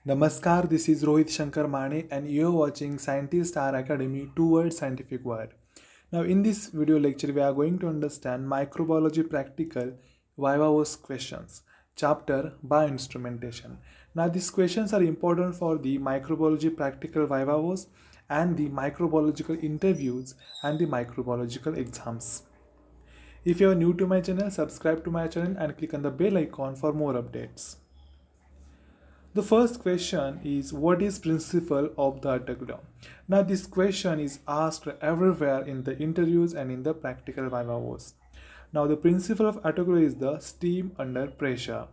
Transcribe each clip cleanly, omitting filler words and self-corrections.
Namaskar, this is Rohit Shankar Mane and you're watching Scientist Star Academy Towards Scientific World. Now in this video lecture we are going to understand microbiology practical Viva Voce questions, chapter Bioinstrumentation. Now these questions are important for the microbiology practical Viva Voce and the microbiological interviews and the microbiological exams. If you are new to my channel, subscribe to my channel and click on the bell icon for more updates. The first question is what is principle of the Autoglove? Now this question is asked everywhere in the interviews and in the practical viva voce. Now the principle of Autoglove is the steam under pressure.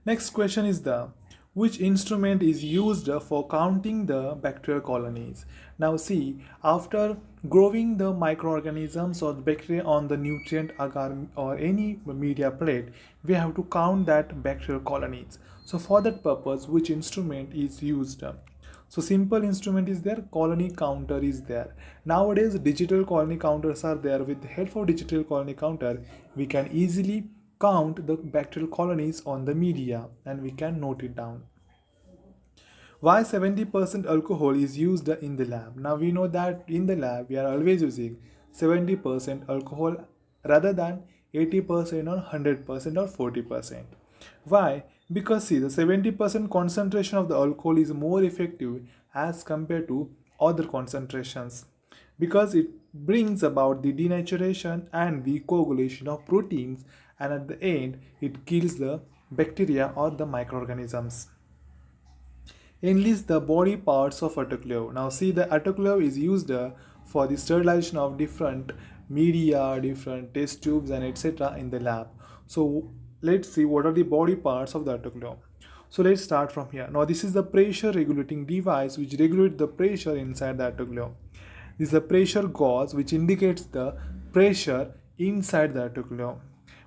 Next question is the which instrument is used for counting the bacterial colonies. Now see, after growing the microorganisms or bacteria on the nutrient agar or any media plate, we have to count that bacterial colonies. So for that purpose, which instrument is used? So simple instrument is there, colony counter is there. Nowadays digital colony counters are there. With the help of digital colony counter, we can easily count the bacterial colonies on the media and we can note it down. Why 70% alcohol is used in the lab? Now we know that in the lab we are always using 70% alcohol rather than 80% or 100% or 40%. Why? Because see, the 70% concentration of the alcohol is more effective as compared to other concentrations because it brings about the denaturation and the coagulation of proteins, and at the end it kills the bacteria or the microorganisms. Enlist the body parts of autoclave. Now see, the autoclave is used for the sterilization of different media, different test tubes and etc. in the lab. So let's see what are the body parts of the autoclave. So let's start from here. Now this is the pressure regulating device which regulates the pressure inside the autoclave. This is a pressure gauge which indicates the pressure inside the autoclave.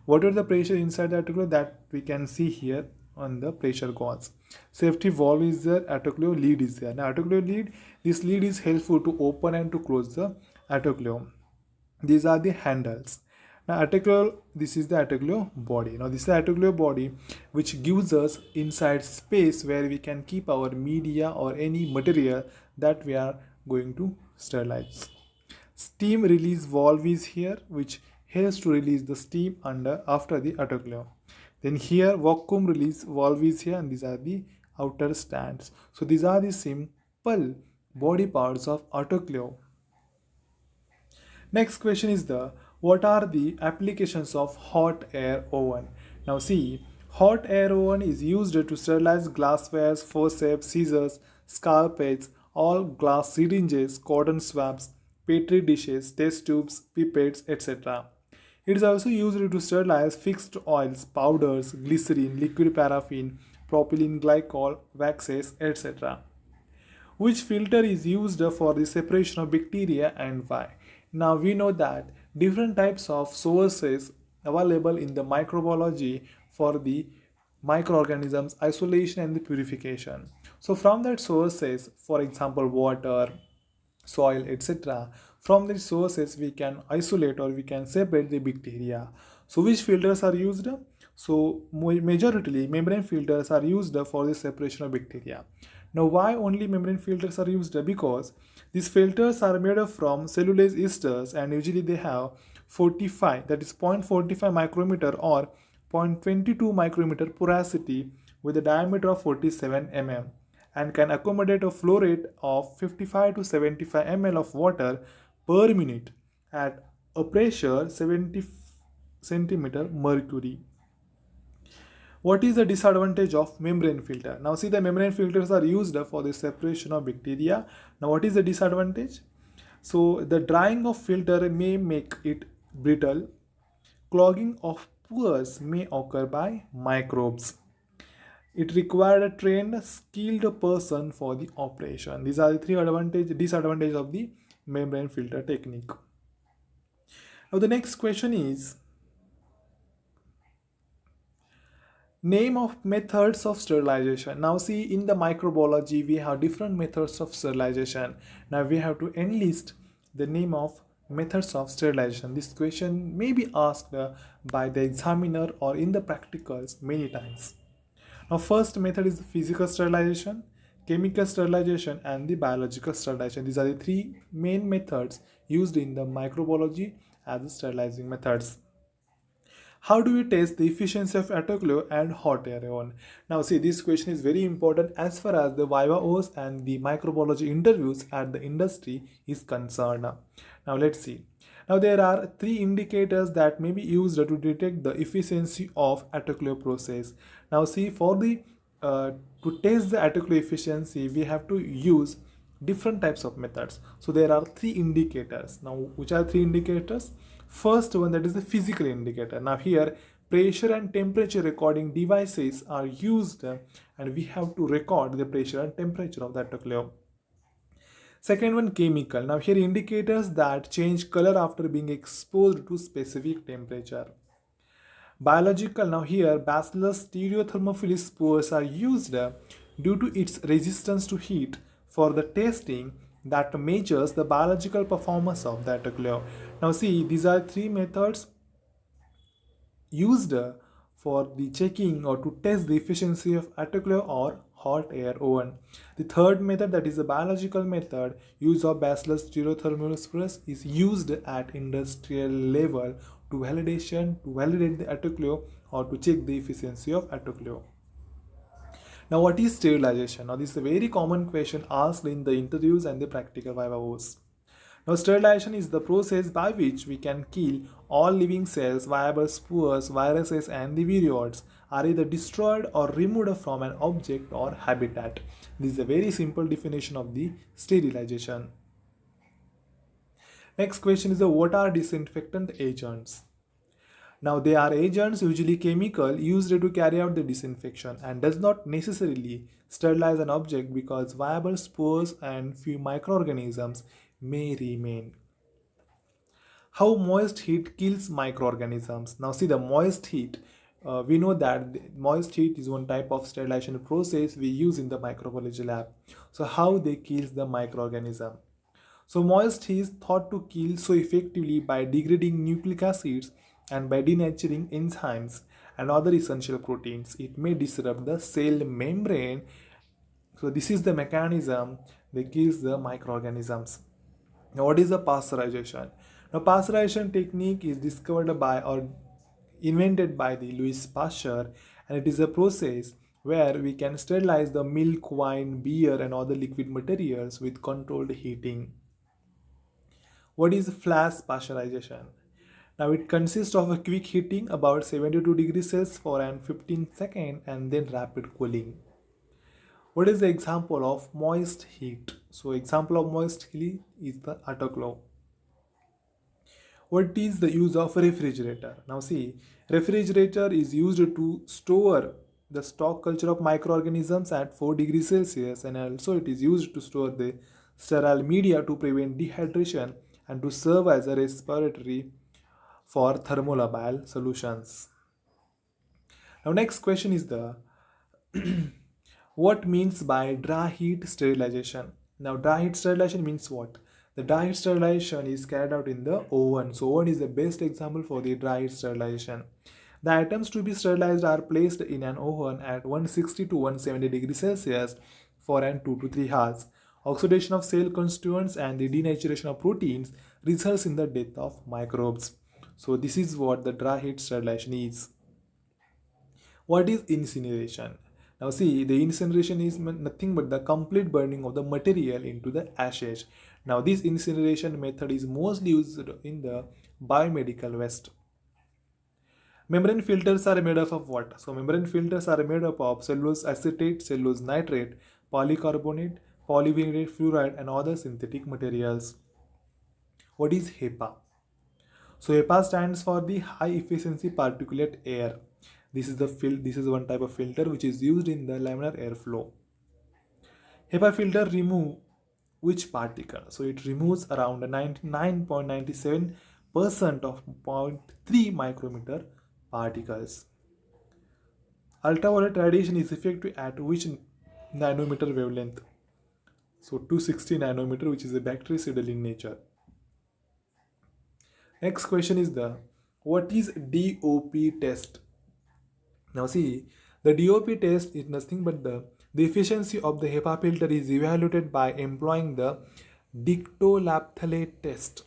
What are the pressure inside the autoclave that we can see here on the pressure gauge. Safety valve is there, autoclave lead is there. Now autoclave lead, this lead is helpful to open and to close the autoclave. These are the handles. Now autoclave, this is the autoclave body. Now this is the autoclave body which gives us inside space where we can keep our media or any material that we are going to sterilize. Steam release valve is here which helps to release the steam under after the autoclave. Then here vacuum release valve is here and these are the outer stands. So these are the simple body parts of autoclave. Next question is the what are the applications of hot air oven? Now see, hot air oven is used to sterilize glasswares, forceps, scissors, scalpels, all glass syringes, cotton swabs, petri dishes, test tubes, pipettes, etc. It is also used to sterilize fixed oils, powders, glycerin, liquid paraffin, propylene glycol, waxes, etc. Which filter is used for the separation of bacteria and why? Now we know that different types of sources available in the microbiology for the microorganisms isolation and the purification. So from that sources, for example water, soil, etc., from these sources we can isolate or we can separate the bacteria. So which filters are used? So majority membrane filters are used for the separation of bacteria. Now why only membrane filters are used? Because these filters are made up from cellulose esters and usually they have 45, that is 0.45 micrometer or 0.22 micrometer porosity with a diameter of 47 mm and can accommodate a flow rate of 55 to 75 ml of water per minute at a pressure 70 centimeter mercury. What is the disadvantage of membrane filter? Now see, the membrane filters are used for the separation of bacteria. Now what is the disadvantage? So the drying of filter may make it brittle. Clogging of pores may occur by microbes. It required a trained, skilled person for the operation. These are the three disadvantages of the membrane filter technique. Now the next question is name of methods of sterilization. Now see, in the microbiology we have different methods of sterilization. Now we have to enlist the name of methods of sterilization. This question may be asked by the examiner or in the practicals many times. Now, first method is the physical sterilization, chemical sterilization, and the biological sterilization. These are the three main methods used in the microbiology as the sterilizing methods. How do we test the efficiency of autoclave and hot air oven? Now, see, this question is very important as far as the Viva O's and the microbiology interviews at the industry is concerned. Now, let's see. Now, there are three indicators that may be used to detect the efficiency of autoclave process. Now, see, for the to test the autoclave efficiency, we have to use different types of methods. So there are three indicators. Now, which are three indicators? First one, that is the physical indicator. Now here pressure and temperature recording devices are used, and we have to record the pressure and temperature of the autoclave. Second one, chemical. Now here indicators that change color after being exposed to specific temperature. Biological. Now here Bacillus stereothermophilus spores are used due to its resistance to heat for the testing that measures the biological performance of the autoclave. Now see, these are three methods used for the checking or to test the efficiency of autoclave or hot air oven. The third method, that is the biological method, use of Bacillus stereothermophilus spores, is used at industrial level to validate the autoclave or to check the efficiency of autoclave. Now, what is sterilization? Now, this is a very common question asked in the interviews and the practical vivos. Now, sterilization is the process by which we can kill all living cells, viable spores, viruses, and the virions are either destroyed or removed from an object or habitat. This is a very simple definition of the sterilization. Next question is what are disinfectant agents? Now, they are agents, usually chemical, used to carry out the disinfection and does not necessarily sterilize an object because viable spores and few microorganisms may remain. How moist heat kills microorganisms? Now, see, the moist heat. We know that moist heat is one type of sterilization process we use in the microbiology lab. So, how they kills the microorganism? So, moist heat is thought to kill so effectively by degrading nucleic acids and by denaturing enzymes and other essential proteins. It may disrupt the cell membrane. So, this is the mechanism that kills the microorganisms. Now, what is the pasteurization? Now, pasteurization technique is discovered by or invented by the Louis Pasteur, and it is a process where we can sterilize the milk, wine, beer, and other liquid materials with controlled heating. What is flash pasteurization? Now, it consists of a quick heating about 72 degrees Celsius for an 15 second and then rapid cooling. What is the example of moist heat? So, example of moist heat is the autoclave. What is the use of refrigerator? Now see, refrigerator is used to store the stock culture of microorganisms at 4 degrees Celsius, and also it is used to store the sterile media to prevent dehydration and to serve as a respiratory for thermolabile solutions. Now next question is the what means by dry heat sterilization? Now dry heat sterilization means what? The dry heat sterilization is carried out in the oven. So oven is the best example for the dry heat sterilization. The items to be sterilized are placed in an oven at 160 to 170 degrees Celsius for an 2 to 3 hours. Oxidation of cell constituents and the denaturation of proteins results in the death of microbes. So this is what the dry heat sterilization is. What is incineration? Now see, the incineration is nothing but the complete burning of the material into the ashes. Now this incineration method is mostly used in the biomedical waste. Membrane filters are made up of what? So membrane filters are made up of cellulose acetate, cellulose nitrate, polycarbonate, polyvinylate fluoride and other synthetic materials. What is HEPA? So HEPA stands for the high efficiency particulate air. This is one type of filter which is used in the laminar airflow. HEPA filter remove which particle? So it removes around 99.97% of 0.3 micrometer particles. Ultraviolet radiation is effective at which nanometer wavelength? So 260 nanometer, which is a bactericidal in nature. Next question is what is DOP test? Now see, The DOP test is nothing but the efficiency of the HEPA filter is evaluated by employing the dictolaphthalate test.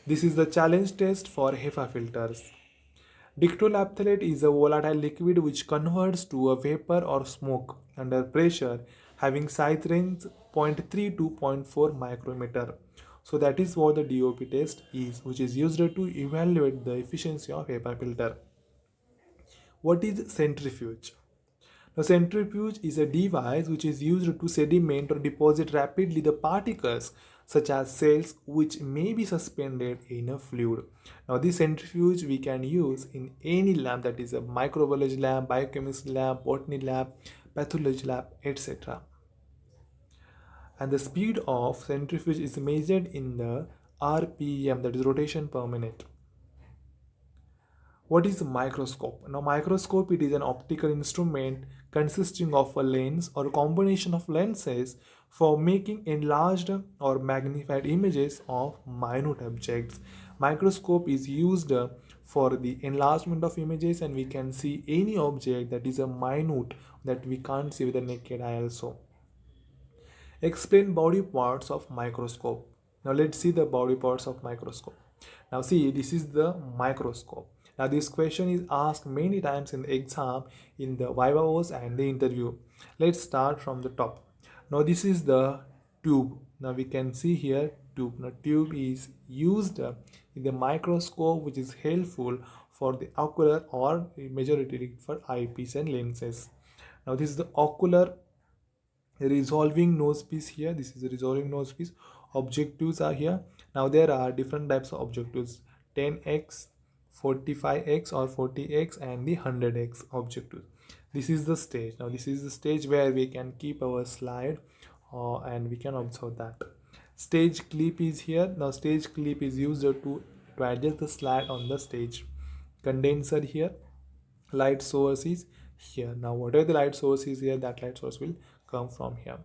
This is the challenge test for HEPA filters. Dictolaphthalate is a volatile liquid which converts to a vapor or smoke under pressure, having size range 0.3 to zero point 0.4 micrometer. So that is what the DOP test is, which is used to evaluate the efficiency of HEPA filter. What is centrifuge? A centrifuge is a device which is used to sediment or deposit rapidly the particles such as cells which may be suspended in a fluid. Now this centrifuge we can use in any lab, that is a microbiology lab, biochemistry lab, botany lab, pathology lab, etc. And the speed of centrifuge is measured in the RPM, that is rotation per minute. What is a microscope? Now microscope, it is an optical instrument consisting of a lens or a combination of lenses for making enlarged or magnified images of minute objects. Microscope is used for the enlargement of images, and we can see any object that is a minute that we can't see with the naked eye also. Explain body parts of microscope. Now let's see the body parts of microscope. Now see, this is the microscope. Now this question is asked many times in the exam, in the vivas and the interview. Let's start from the top. Now this is the tube. Now we can see here tube. Now tube is used in the microscope, which is helpful for the ocular or majority for eyepiece and lenses. Now this is the ocular resolving nose piece here. This is the resolving nose piece. Objectives are here. Now there are different types of objectives: 10x, 45x or 40x, and the 100x objectives. This is the stage. Now this is the stage where we can keep our slide and we can observe that. Stage clip is here. Now stage clip is used to adjust the slide on the stage. Condenser here. Light source is here. Now whatever the light source is here, that light source will come from here.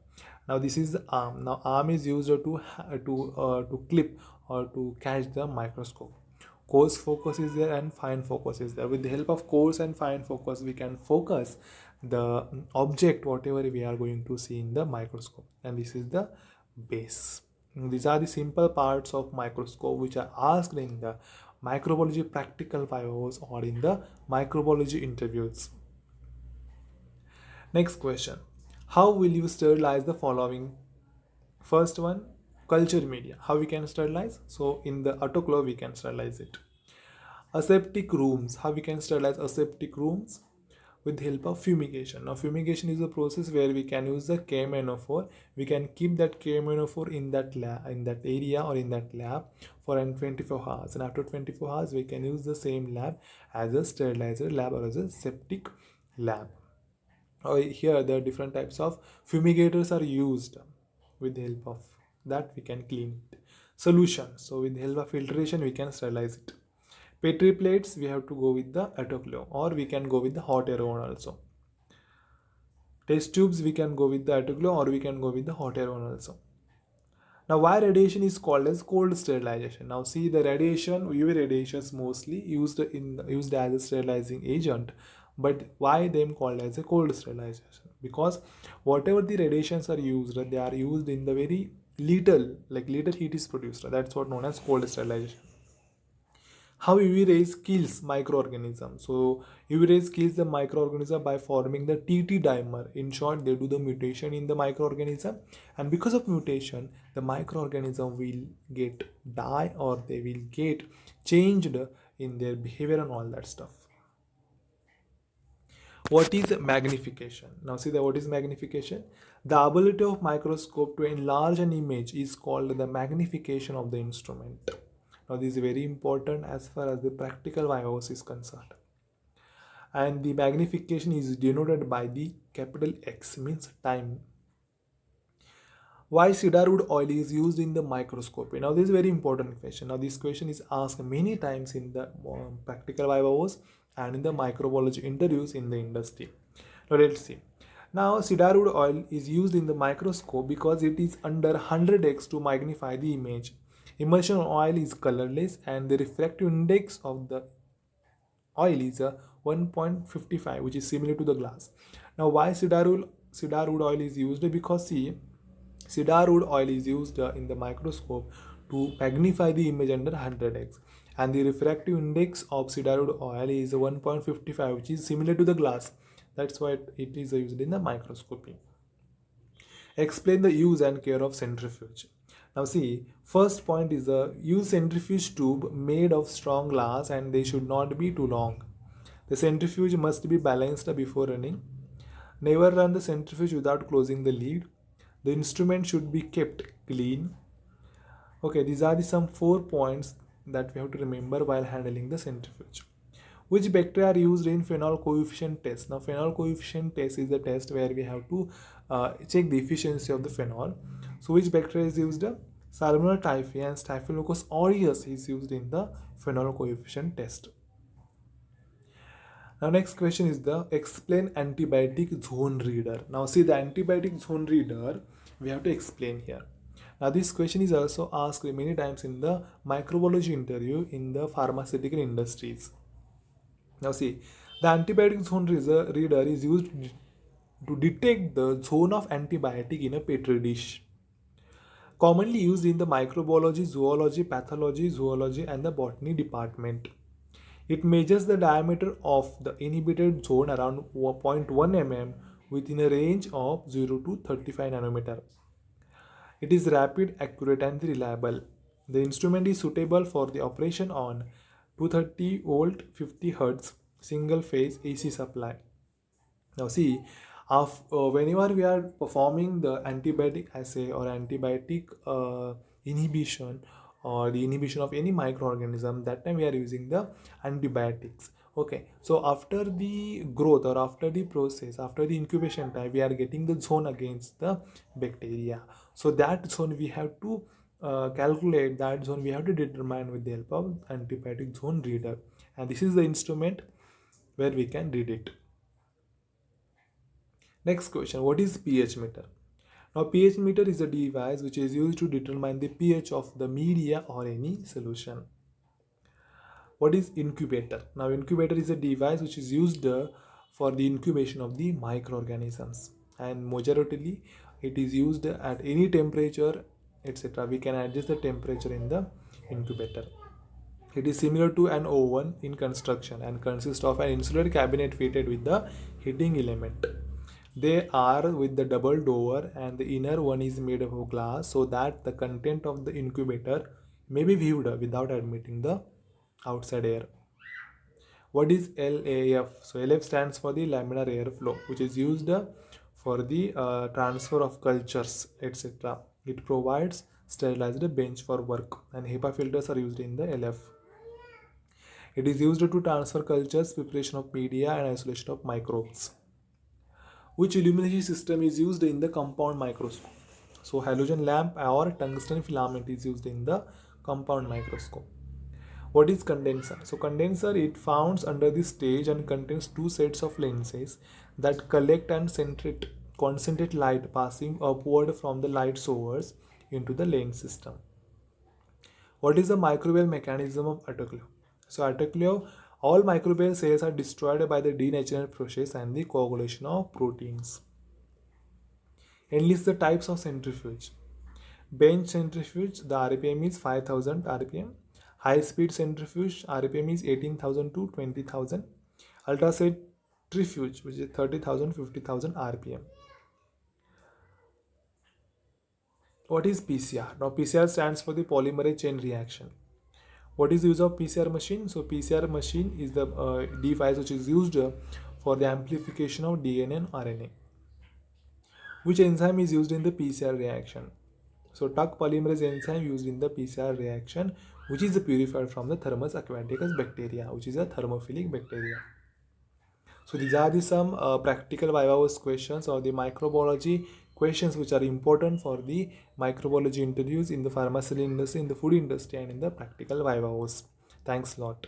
Now this is the arm. Now arm is used to clip or to catch the microscope. Coarse focus is there and fine focus is there. With the help of coarse and fine focus, we can focus the object whatever we are going to see in the microscope. And this is the base. These are the simple parts of microscope which are asked in the microbiology practical vivas or in the microbiology interviews. Next question. How will you sterilize the following? First one, culture media. How we can sterilize? So in the autoclave we can sterilize it. Aseptic rooms. How we can sterilize aseptic rooms? With the help of fumigation. Now fumigation is a process where we can use the KMNO4. We can keep that KMNO4 in that lab, in that area or in that lab for 24 hours, and after 24 hours we can use the same lab as a sterilizer lab or as a septic lab. Here the different types of fumigators are used. With the help of that we can clean it. Solution. So with the help of filtration we can sterilize it. Petri plates, we have to go with the autoclave, or we can go with the hot air oven also. Test tubes, we can go with the autoclave or we can go with the hot air oven also. Now why radiation is called as cold sterilization? Now see, the radiation, UV radiations mostly used as a sterilizing agent, but why them called as a cold sterilization? Because whatever the radiations are used, they are used in the very little heat is produced. That's what known as cold sterilization. How UV rays kills microorganisms? So UV rays kills the microorganism by forming the TT dimer. In short, they do the mutation in the microorganism, and because of mutation, the microorganism will get die or they will get changed in their behavior and all that stuff. What is magnification? Now see, what is magnification? The ability of microscope to enlarge an image is called the magnification of the instrument. Now this is very important as far as the practical vivos is concerned. And the magnification is denoted by the capital X, means time. Why cedarwood oil is used in the microscopy? Now this is a very important question. Now this question is asked many times in the practical vivos and in the microbiology interviews in the industry. Now let's see. Now cedarwood oil is used in the microscope because it is under 100x to magnify the image. Emulsion oil is colorless and the refractive index of the oil is 1.55, which is similar to the glass. Now why cedar wood oil is used? Because see, cedar wood oil is used in the microscope to magnify the image under 100x, and the refractive index of cedar wood oil is 1.55, which is similar to the glass. That's why it is used in the microscopy. Explain the use and care of centrifuge. Now see, first point is the use centrifuge tube made of strong glass, and they should not be too long. The centrifuge must be balanced before running. Never run the centrifuge without closing the lid. The instrument should be kept clean. Okay, these are the some 4 points that we have to remember while handling the centrifuge. Which bacteria are used in phenol coefficient test? Now phenol coefficient test is the test where we have to check the efficiency of the phenol. So which bacteria is used? Salmonella typhi and Staphylococcus aureus is used in the phenol coefficient test. Now next question is the explain antibiotic zone reader. Now see, the antibiotic zone reader we have to explain here. Now this question is also asked many times in the microbiology interview in the pharmaceutical industries. Now see, the antibiotic zone reader is used to detect the zone of antibiotic in a petri dish. Commonly used in the microbiology, zoology, pathology, zoology and the botany department. It measures the diameter of the inhibited zone around 0.1 mm within a range of 0 to 35 nanometer. It is rapid, accurate and reliable. The instrument is suitable for the operation on 230 volt 50 Hz single phase AC supply. Now see, whenever we are performing the antibiotic assay or antibiotic inhibition or the inhibition of any microorganism, that time we are using the antibiotics. Okay, so after the growth or after the process, after the incubation time, we are getting the zone against the bacteria. So that zone we have to calculate, that zone we have to determine with the help of antibiotic zone reader, and this is the instrument where we can read it. Next question, what is pH meter? Now pH meter is a device which is used to determine the pH of the media or any solution. What is incubator? Now incubator is a device which is used for the incubation of the microorganisms, and majority it is used at any temperature, etc. We can adjust the temperature in the incubator. It is similar to an oven in construction and consists of an insulated cabinet fitted with the heating element. They are with the double door, and the inner one is made of glass so that the content of the incubator may be viewed without admitting the outside air. What is LAF? So LF stands for the laminar air flow, which is used for the transfer of cultures, etc. It provides sterilized bench for work, and HEPA filters are used in the LF. It is used to transfer cultures, preparation of media and isolation of microbes. Which illumination system is used in the compound microscope? So halogen lamp or tungsten filament is used in the compound microscope. What is condenser? So condenser, it founds under the stage and contains two sets of lenses that collect and concentrate light passing upward from the light source into the lens system. What is the microbial mechanism of autoclave? So autoclave, all microbial cells are destroyed by the denaturing process and the coagulation of proteins. Enlist the types of centrifuge. Bench centrifuge, the RPM is 5000 RPM. High speed centrifuge, RPM is 18,000 to 20,000. Ultracentrifuge, which is 30,000 50,000 RPM. What is PCR? Now PCR stands for the polymerase chain reaction. What is the use of PCR machine? So PCR machine is the device which is used for the amplification of DNA and RNA. Which enzyme is used in the PCR reaction? So Tuck polymerase enzyme used in the PCR reaction, which is purified from the Thermus aquaticus bacteria, which is a thermophilic bacteria. So these are the some practical viva questions or the microbiology questions which are important for the microbiology interviews in the pharmaceutical industry, in the food industry and in the practical viva. Thanks a lot.